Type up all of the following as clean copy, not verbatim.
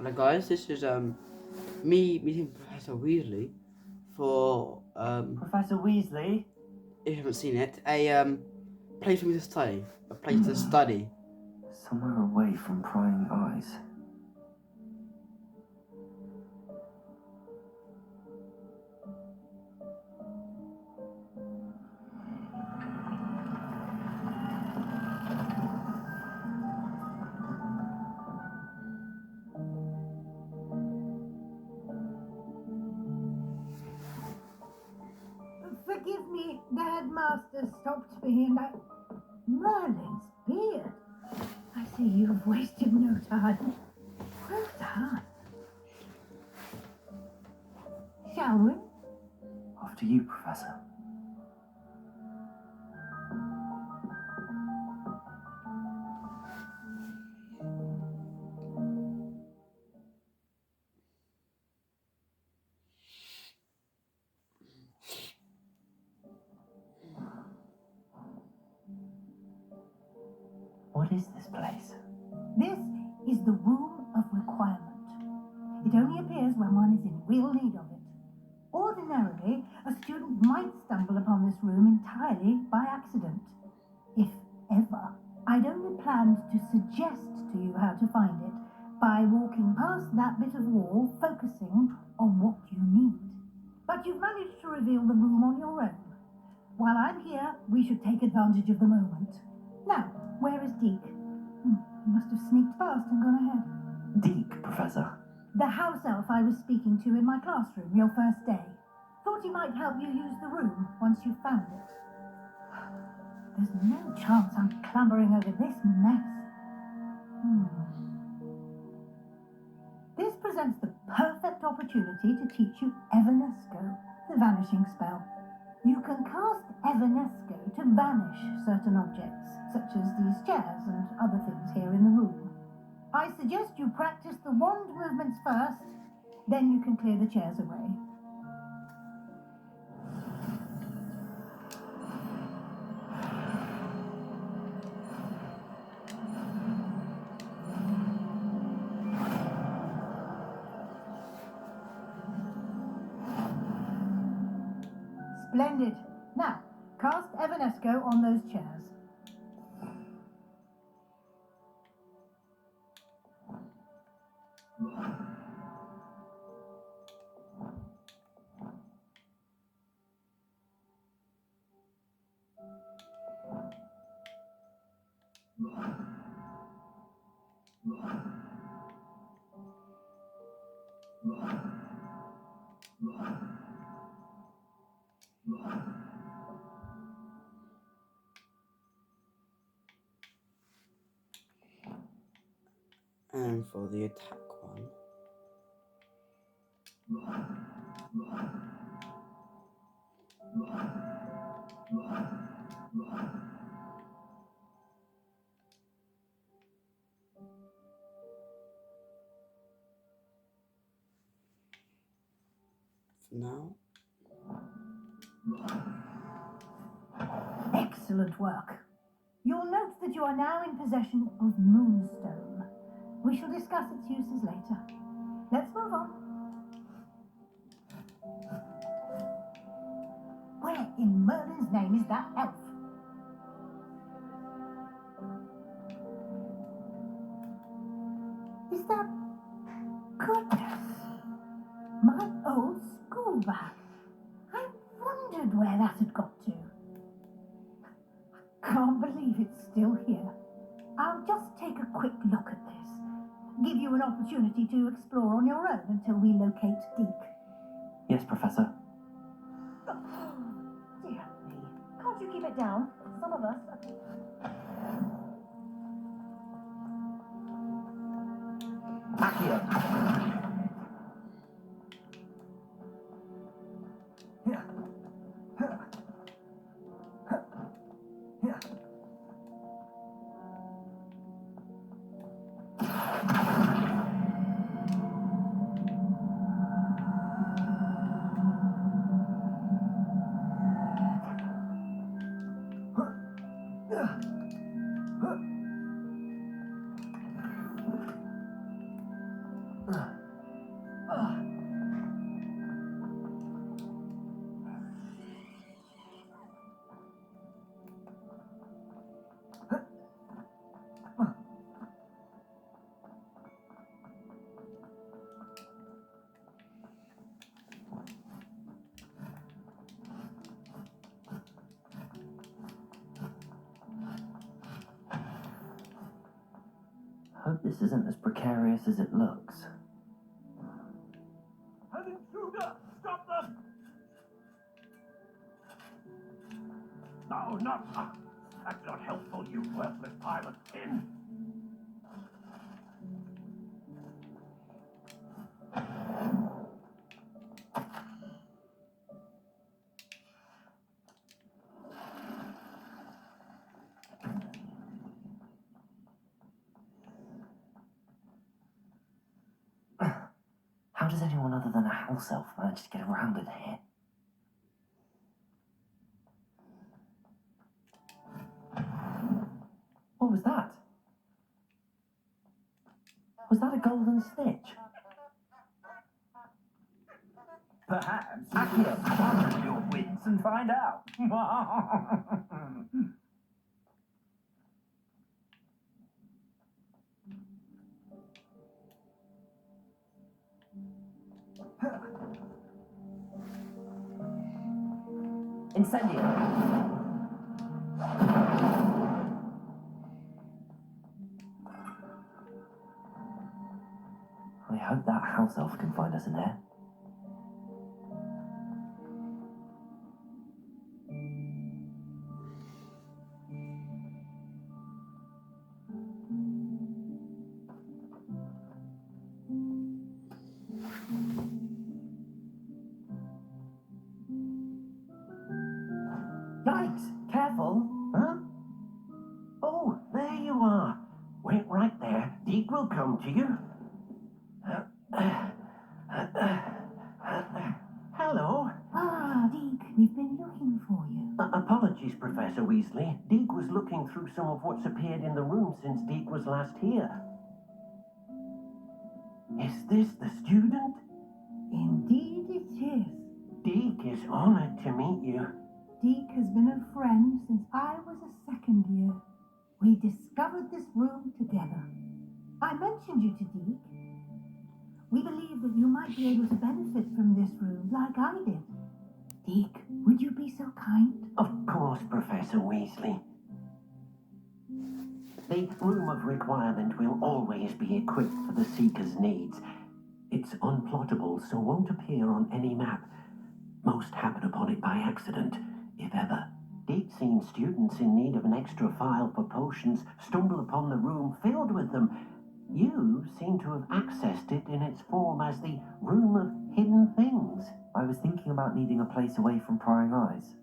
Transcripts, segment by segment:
Hello guys, this is me meeting Professor Weasley for Professor Weasley? if you haven't seen it, a place for me to study. A place to study. Somewhere away from prying eyes. Forgive me, the headmaster stopped me and Merlin's beard. I see you've wasted no time. Well done. Shall we? After you, Professor. What is this place? This is the Room of Requirement. It only appears when one is in real need of it. Ordinarily, a student might stumble upon this room entirely by accident. If ever. I'd only planned to suggest to you how to find it by walking past that bit of wall, focusing on what you need. But you've managed to reveal the room on your own. While I'm here, we should take advantage of the moment. Now, where is Deke? He must have sneaked past and gone ahead. Deke, Professor. The house elf I was speaking to in my classroom your first day. Thought he might help you use the room once you found it. There's no chance I'm clambering over this mess. This presents the perfect opportunity to teach you Evanesco, the vanishing spell. You can cast Evanesco to vanish certain objects, such as these chairs and other things here in the room. I suggest you practice the wand movements first, then you can clear the chairs away. Splendid. Now, cast Evanesco on those chairs. And for the attack one. For now. Excellent work. You'll note that you are now in possession of Moonstone. We shall discuss its uses later. Let's move on. Where in Merlin's name is that elf? Is that... Goodness! My old school bag. I wondered where that had got to. Can't believe it's still here. I'll just take a quick look at this. Give you an opportunity to explore on your own until we locate Deke. Yes, Professor. Dear me. Can't you keep it down? Some of us... Accio. Hope this isn't as precarious as it looks. An intruder! Stop them! No, not... That's not helpful, you worthless pile of tin. How does anyone other than a house elf manage to get around in here? What was that? Was that a golden stitch? Perhaps Accio harness your wits and find out. Incendio! I hope that house elf can find us in there. Yikes! Careful! Huh? Oh, there you are. Wait right there. Deke will come to you. Hello. Ah, Deke, we've been looking for you. Apologies, Professor Weasley. Deke was looking through some of what's appeared in the room since Deke was last here. Is this the student? Indeed it is. Deke is honored to meet you. Deke has been a friend since I was a second year. We discovered this room together. I mentioned you to Deke. We believe that you might be able to benefit from this room like I did. Deke, would you be so kind? Of course, Professor Weasley. The Room of Requirement will always be equipped for the Seeker's needs. It's unplottable, so won't appear on any map. Most happen upon it by accident, if ever. Deke's seen students in need of an extra file for potions stumble upon the room filled with them. You seem to have accessed it in its form as the Room of Hidden Things. I was thinking about needing a place away from prying eyes.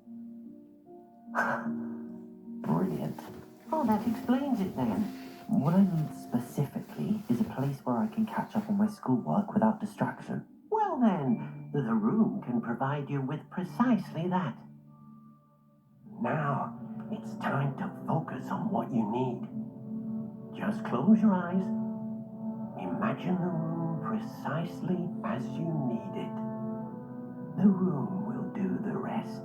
Brilliant. Oh, that explains it then. What I need specifically is a place where I can catch up on my schoolwork without distraction. Well then, the room can provide you with precisely that. Now, it's time to focus on what you need. Just close your eyes. Imagine the room precisely as you need it. The room will do the rest.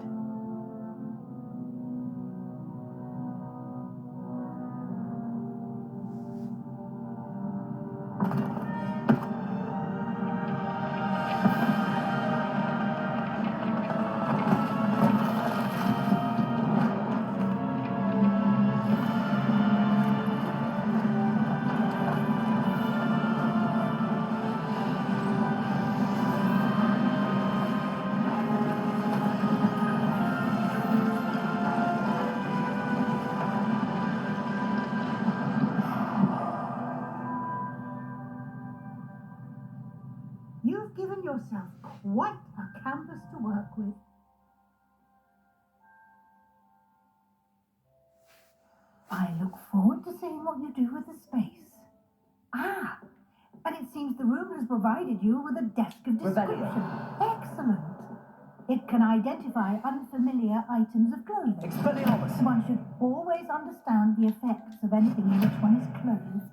You've given yourself quite a canvas to work with. I look forward to seeing what you do with the space. Ah, and it seems the room has provided you with a desk of description. Revelio. Excellent. It can identify unfamiliar items of clothing. Expelliarmus! One should always understand the effects of anything in which one is clothed.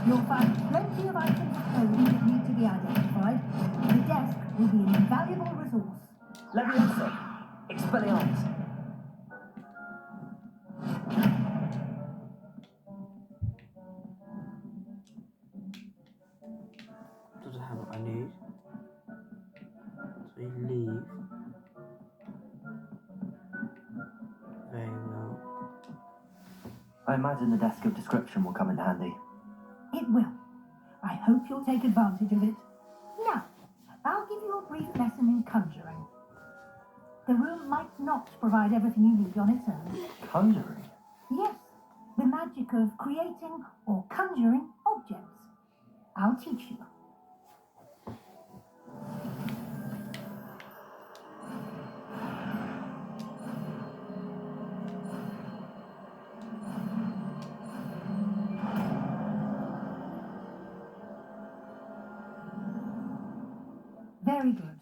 You'll find plenty of items of clothing that need to be identified. The desk will be an invaluable resource. Leviosa! Expelliarmus! Doesn't have what I need. So you leave. Very well. I imagine the desk of description will come in handy. It will. I hope you'll take advantage of it. Now, I'll give you a brief lesson in conjuring. The room might not provide everything you need on its own. Conjuring? Yes, the magic of creating or conjuring objects. I'll teach you. Very good.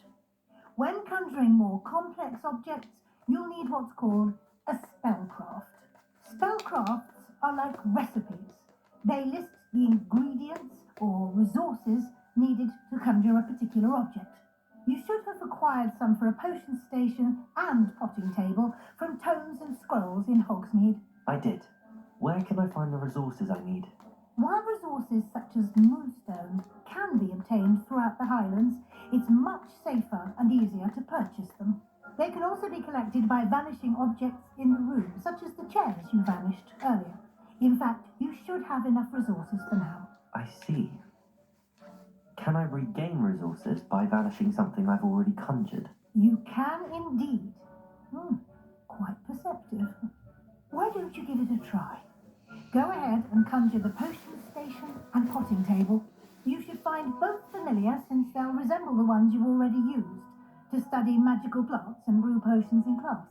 When conjuring more complex objects, you'll need what's called a spellcraft. Spellcrafts are like recipes. They list the ingredients or resources needed to conjure a particular object. You should have acquired some for a potion station and potting table from tomes and scrolls in Hogsmeade. I did. Where can I find the resources I need? While resources such as moonstone can be obtained throughout the Highlands, it's much safer and easier to purchase them. They can also be collected by vanishing objects in the room, such as the chairs you vanished earlier. In fact, you should have enough resources for now. I see. Can I regain resources by vanishing something I've already conjured? You can indeed. Quite perceptive. Why don't you give it a try? Go ahead and conjure the potion station and potting table. You should find both familiar since they'll resemble the ones you've already used to study magical plants and brew potions in class.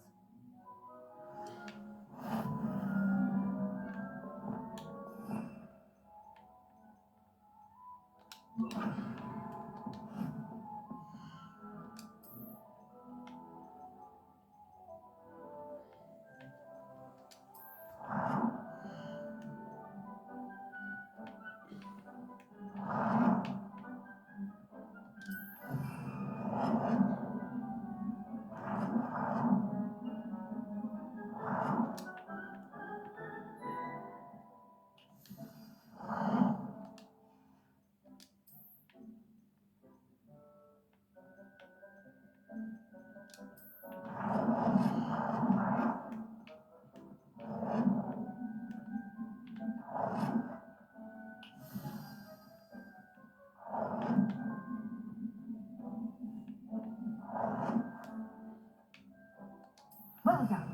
Well done.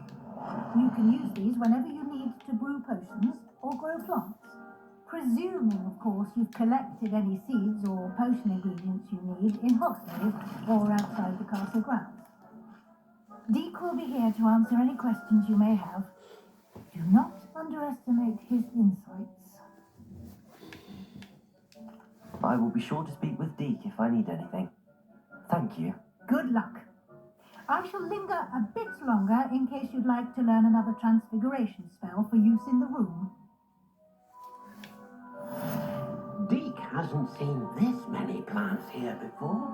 You can use these whenever you need to brew potions or grow plants. Presuming, of course, you've collected any seeds or potion ingredients you need in Hogsmeade or outside the castle grounds. Deek will be here to answer any questions you may have. Do not underestimate his insights. I will be sure to speak with Deke if I need anything. Thank you. Good luck. I shall linger a bit longer in case you'd like to learn another transfiguration spell for use in the room. Deke hasn't seen this many plants here before.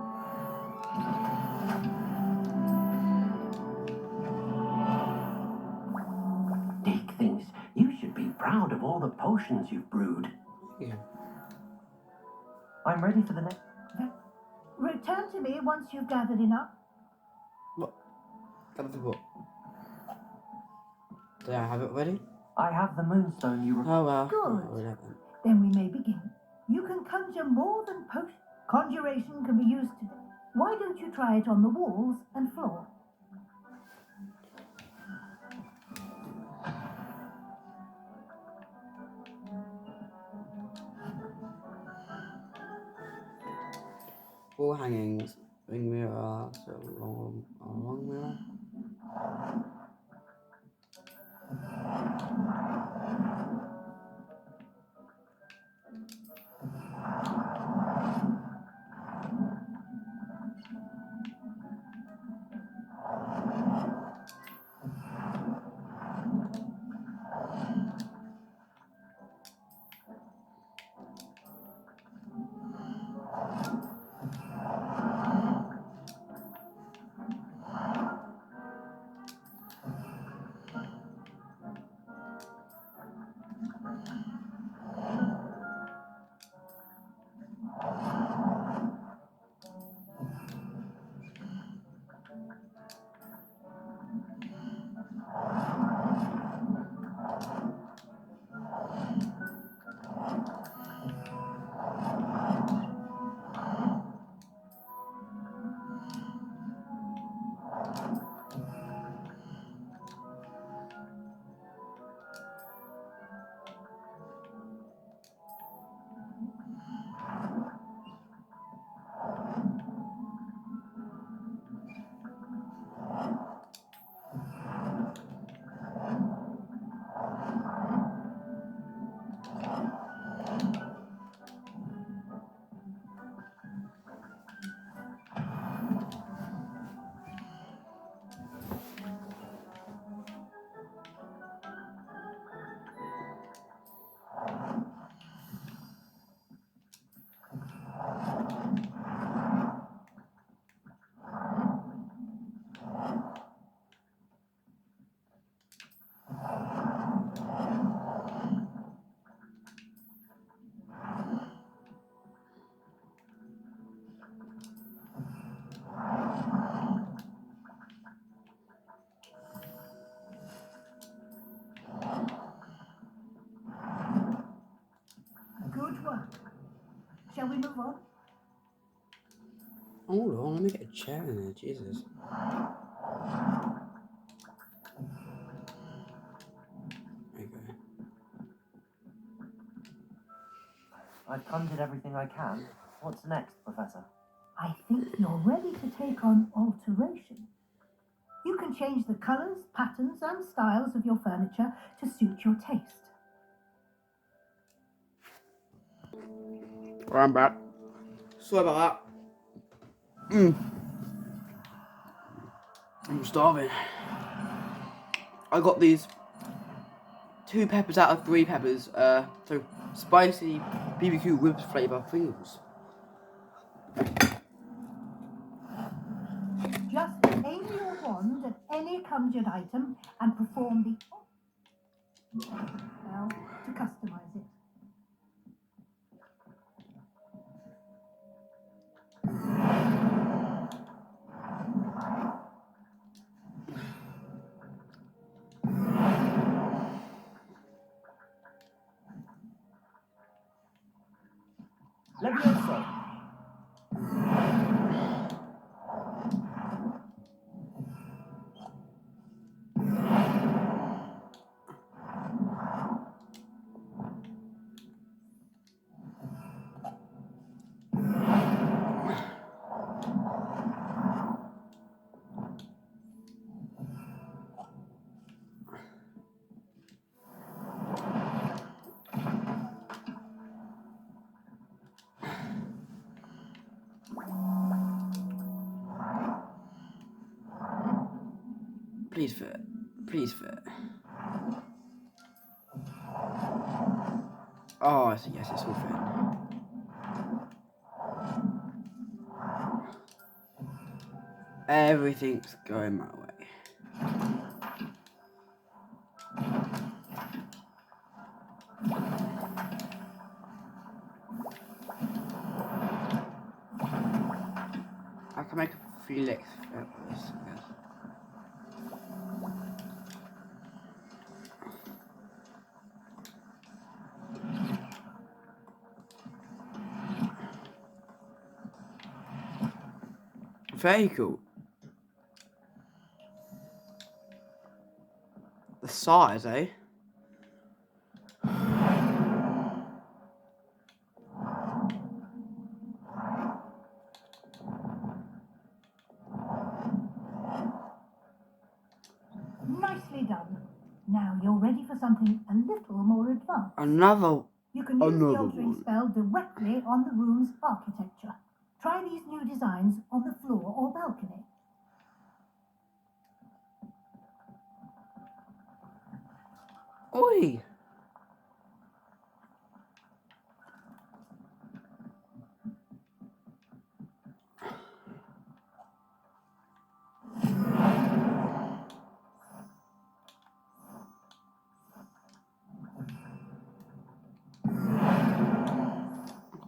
Deke thinks you should be proud of all the potions you've brewed. Yeah. I'm ready for the next... Return to me once you've gathered enough. What? That's the book. Do I have it ready? I have the moonstone you... Oh well. Good. Oh, well, Then we may begin. You can conjure more than potion. Conjuration can be used to... Why don't you try it on the walls and floor? Wall hangings, ring mirror, so long mirror. Hold on, let me get a chair in there, Jesus. There you go. I've conjured everything I can. What's next, Professor? I think you're ready to take on alteration. You can change the colours, patterns, and styles of your furniture to suit your taste. Alright, I'm back. Sorry about that. I'm starving. I got these 2 peppers out of 3 peppers. So spicy BBQ whipped flavour Pringles. Just aim your wand at any conjured item and perform the spell to customize it. Levioso! Please fit. Please fit. Oh, yes, it's all fit. Everything's going my way. I can make a few licks out of this, I guess. Very cool. The size, eh? Nicely done. Now you're ready for something a little more advanced. Another. You can use the Another altering one. spell directly on the room's architecture. Try these new designs on the floor or balcony. Oi!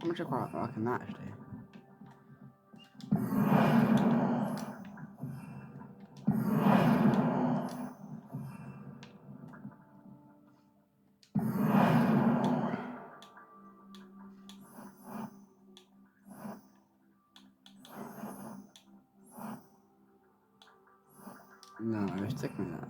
How much I quite liking that actually. No, stick with that.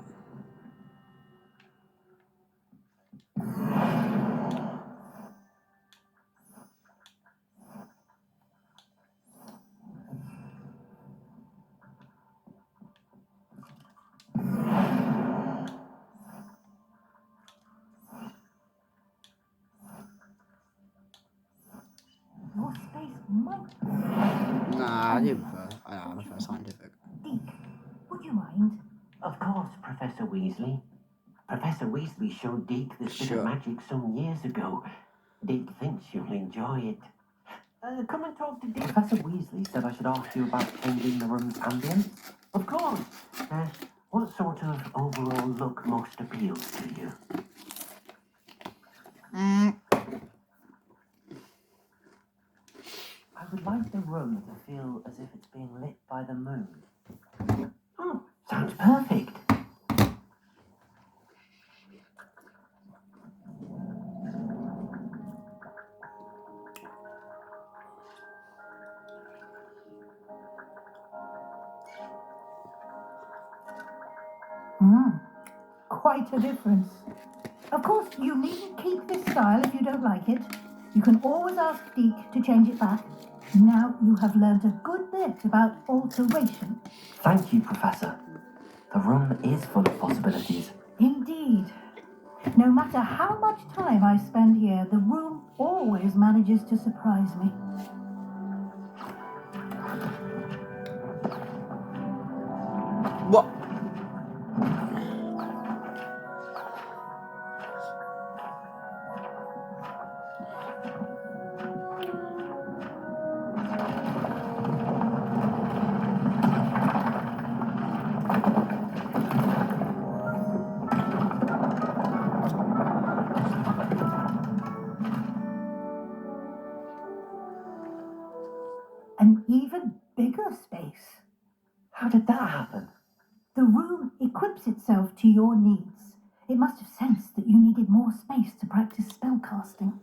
Your space might... Nah, I do prefer. I prefer scientific. Deke, would you mind? Of course, Professor Weasley. Professor Weasley showed Deke this bit Sure. of magic some years ago. Deke thinks you'll enjoy it. Come and talk to Deke. Professor Weasley said I should ask you about changing the room's ambience. Of course. What sort of overall look most appeals to you? I would like the room to feel as if it's being lit by the moon. Oh, sounds perfect. Quite a difference. Of course, you needn't keep this style if you don't like it. You can always ask Deke to change it back. Now you have learned a good bit about alteration. Thank you, Professor. The room is full of possibilities. Indeed. No matter how much time I spend here, the room always manages to surprise me. What? An even bigger space. How did that happen? The room equips itself to your needs. It must have sensed that you needed more space to practice spellcasting.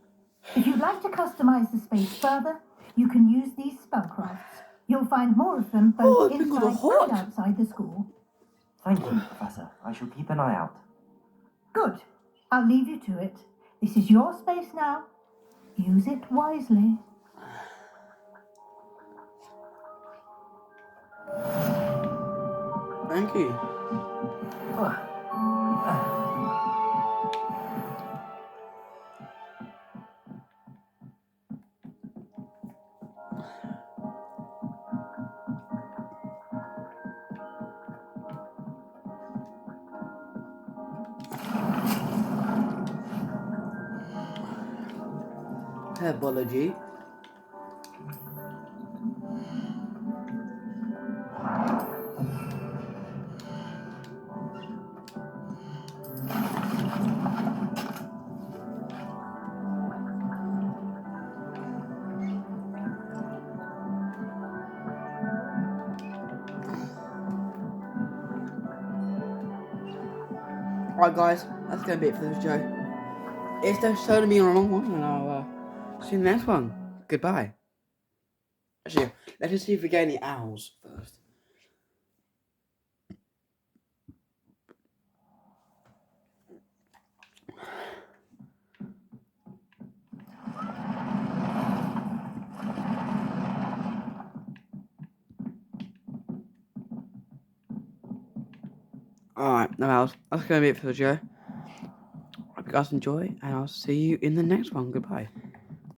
If you'd like to customize the space further, you can use these spellcrafts. You'll find more of them both it's been got a inside hot. and outside the school. Thank you, Professor. I shall keep an eye out. Good. I'll leave you to it. This is your space now. Use it wisely. Thank you. Herbology. Alright guys, that's going to be it for this show. It's just showing me on a long one, and I'll see you in the next one. Goodbye. Actually, let's just see if we get any owls first. Alright, no owls. That's going to be it for the show. Hope you guys enjoy, and I'll see you in the next one. Goodbye.